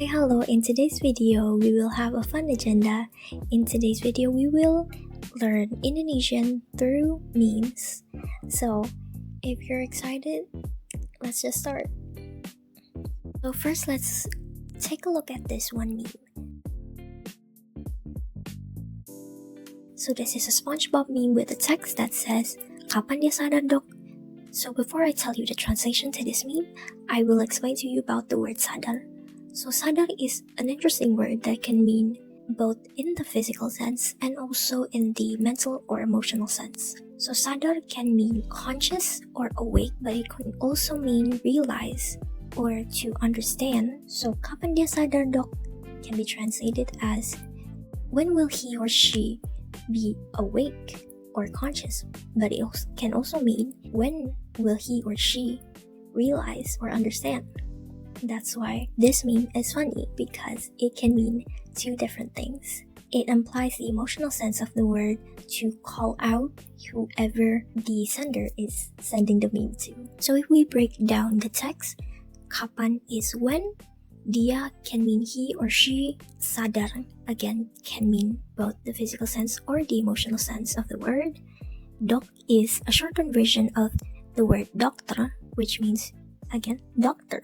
Hello, in today's video, we will have a fun agenda. In today's video, we will learn Indonesian through memes. So, if you're excited, let's just start. So first, let's take a look at this one meme. So this is a SpongeBob meme with a text that says, "Kapan dia sadar, Dok?" So before I tell you the translation to this meme, I will explain to you about the word sadar. So sadar is an interesting word that can mean both in the physical sense and also in the mental or emotional sense. So sadar can mean conscious or awake, but it can also mean realize or to understand. So kapan dia sadar, Dok can be translated as when will he or she be awake or conscious, but it can also mean when will he or she realize or understand. That's why this meme is funny, because it can mean two different things. It implies the emotional sense of the word to call out whoever the sender is sending the meme to. So if we break down the text, kapan is when, dia can mean he or she, sadar again can mean both the physical sense or the emotional sense of the word. Dok is a shortened version of the word dokter, which means again doctor.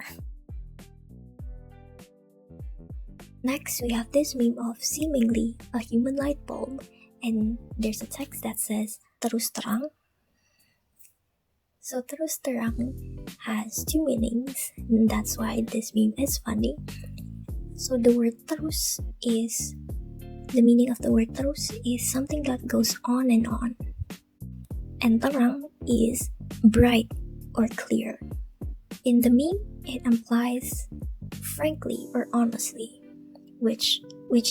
Next, we have this meme of seemingly a human light bulb, and there's a text that says terus terang. So terus terang has two meanings, and that's why this meme is funny. So the word terus is, the meaning of the word terus is something that goes on. And terang is bright or clear. In the meme, it implies frankly or honestly, which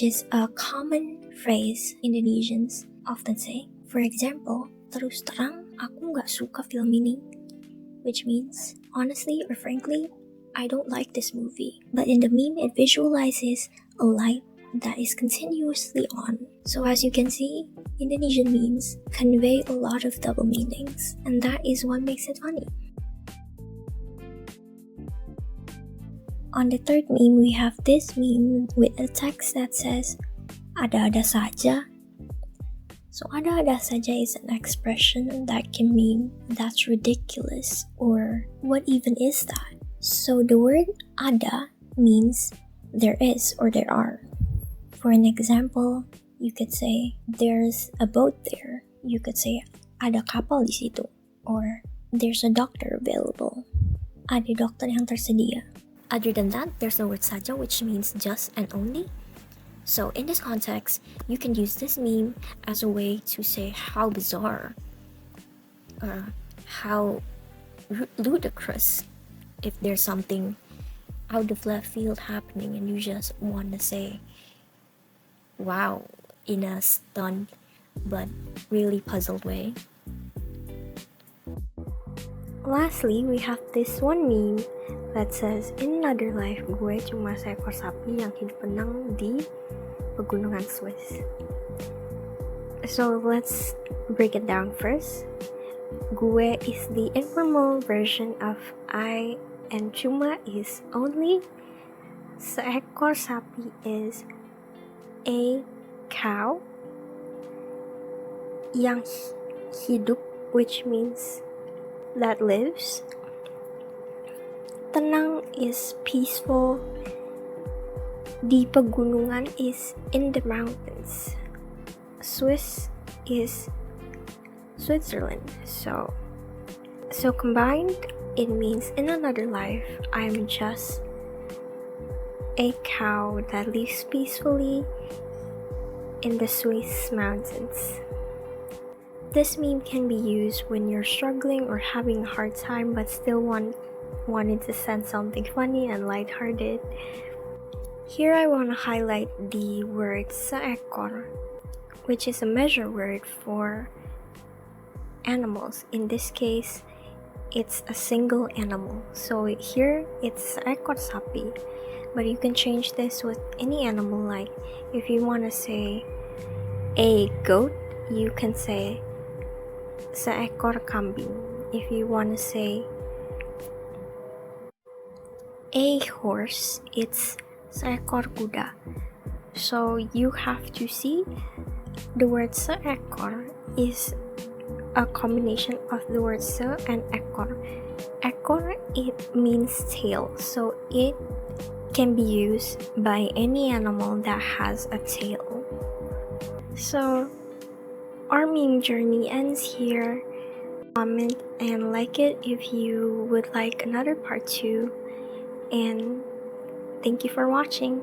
is a common phrase Indonesians often say. For example, terus terang, aku nggak suka film ini, which means honestly or frankly, I don't like this movie. But in the meme, it visualizes a light that is continuously on. So as you can see, Indonesian memes convey a lot of double meanings, and that is what makes it funny. On the third meme, we have this meme with a text that says, ada-ada saja. So ada-ada saja is an expression that can mean that's ridiculous, or what even is that? So the word ada means there is or there are. For an example, you could say, there's a boat there. You could say, ada kapal di situ. Or, there's a doctor available. Ada dokter yang tersedia. Other than that, there's the word saja, which means just and only. So in this context, you can use this meme as a way to say how bizarre or how ludicrous if there's something out of left field happening and you just want to say, wow, in a stunned but really puzzled way. Lastly, we have this one meme that says, in another life, gue cuma seekor sapi yang hidup tenang di pegunungan Swiss. So let's break it down first. Gue is the informal version of I, and cuma is only. Seekor sapi is a cow. Yang hidup, which means that lives. Tenang is peaceful. Di pegunungan is in the mountains. Swiss is Switzerland. So combined, it means in another life, I'm just a cow that lives peacefully in the Swiss mountains. This meme can be used when you're struggling or having a hard time but still wanted to send something funny and lighthearted. Here I want to highlight the word seekor, which is a measure word for animals. In this case, it's a single animal. So here it's seekor sapi, but you can change this with any animal. Like if you want to say a goat, you can say seekor kambing. If you want to say a horse, it's seekor kuda. So you have to see the word seekor is a combination of the word se and ekor. Ekor, it means tail, so it can be used by any animal that has a tail. So our meme journey ends here. Comment and like it if you would like another part 2, and thank you for watching.